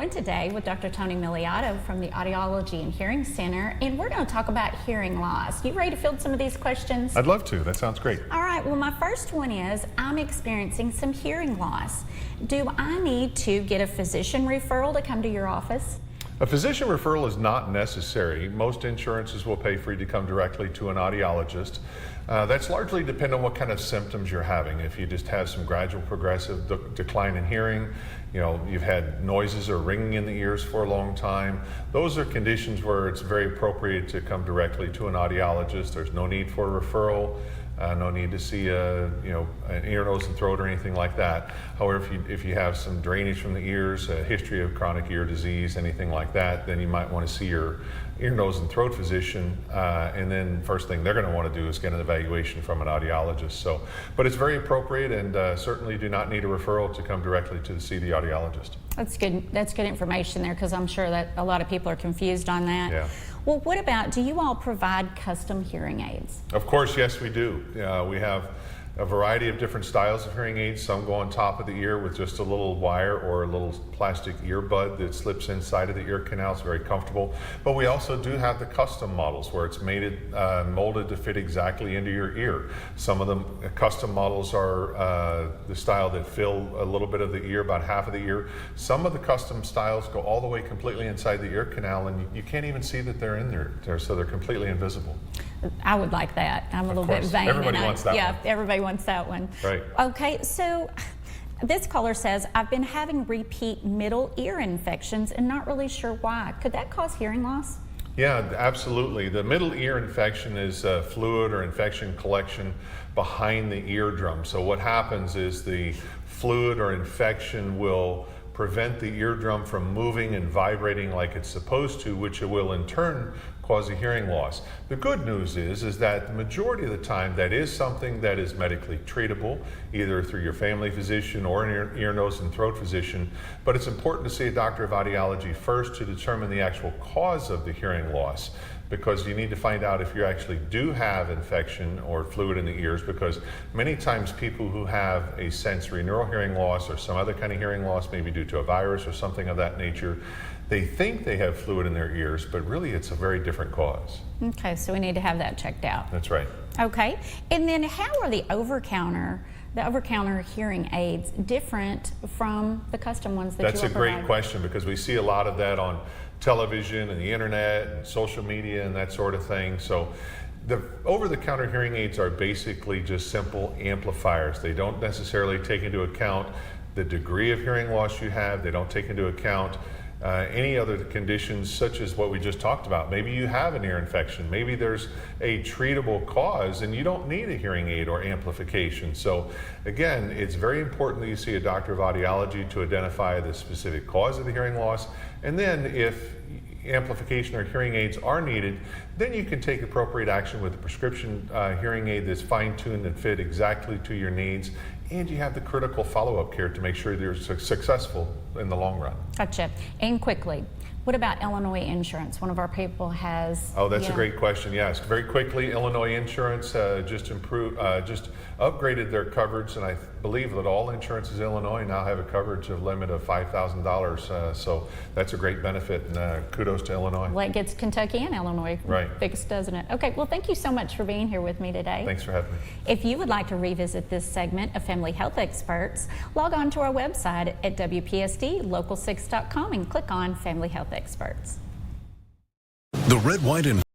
joined today with Dr. Tony Miliato from the Audiology and Hearing Center, and we're going to talk about hearing loss. You ready to field some of these questions? I'd love to. That sounds great. All right, well, my first one is, I'm experiencing some hearing loss. Do I need to get a physician referral to come to your office? A physician referral is not necessary. Most insurances will pay for you to come directly to an audiologist. That's largely dependent on what kind of symptoms you're having. If you just have some gradual progressive decline in hearing, you've had noises or ringing in the ears for a long time, those are conditions where it's very appropriate to come directly to an audiologist. There's no need for a referral. No need to see an ear, nose, and throat or anything like that. However, if you have some drainage from the ears, a history of chronic ear disease, anything like that, then you might want to see your ear, nose, and throat physician. And then first thing they're going to want to do is get an evaluation from an audiologist. But it's very appropriate, and certainly do not need a referral to come directly to see the audiologist. That's good. That's good information there, because I'm sure that a lot of people are confused on that. Yeah. Well, what about, do you all provide custom hearing aids? Of course, yes, we do. We have a variety of different styles of hearing aids. Some go on top of the ear with just a little wire or a little plastic earbud that slips inside of the ear canal. It's very comfortable. But we also do have the custom models where it's molded to fit exactly into your ear. Some of them custom models are the style that fill a little bit of the ear, about half of the ear. Some of the custom styles go all the way completely inside the ear canal, and you can't even see that they're in there, so they're completely invisible. I would like that. I'm a little bit vain. Everybody wants that one. Yeah, everybody wants that one. Right. Okay, so this caller says, I've been having repeat middle ear infections and not really sure why. Could that cause hearing loss? Yeah, absolutely. The middle ear infection is fluid or infection collection behind the eardrum. So what happens is the fluid or infection will prevent the eardrum from moving and vibrating like it's supposed to, which will in turn cause a hearing loss. The good news is that the majority of the time that is something that is medically treatable, either through your family physician or an ear, nose, and throat physician. But it's important to see a doctor of audiology first to determine the actual cause of the hearing loss, because you need to find out if you actually do have infection or fluid in the ears, because many times people who have a sensory neural hearing loss or some other kind of hearing loss, maybe due to a virus or something of that nature, they think they have fluid in their ears, but really it's a very different cause. Okay, so we need to have that checked out. That's right. Okay, and then how are the over-counter hearing aids different from the custom ones that you all provide? That's a great question, because we see a lot of that on television and the internet and social media and that sort of thing. So the over-the-counter hearing aids are basically just simple amplifiers. They don't necessarily take into account the degree of hearing loss you have. They don't take into account any other conditions such as what we just talked about. Maybe you have an ear infection. Maybe there's a treatable cause and you don't need a hearing aid or amplification. So again, it's very important that you see a doctor of audiology to identify the specific cause of the hearing loss. And then if amplification or hearing aids are needed, then you can take appropriate action with a prescription hearing aid that's fine-tuned and fit exactly to your needs, and you have the critical follow-up care to make sure you're successful in the long run. Gotcha. And quickly, what about Illinois insurance? One of our people has... Oh, that's a great question. Yes, very quickly, Illinois insurance just upgraded their coverage, and I believe that all insurances in Illinois now have a coverage of limit of $5,000. So that's a great benefit, and kudos to Illinois. Well, it gets Kentucky and Illinois fixed, doesn't it? Okay, well, thank you so much for being here with me today. Thanks for having me. If you would like to revisit this segment of Family Health Experts, log on to our website at WPSDLocal6.com and click on Family Health Experts. The red, white, and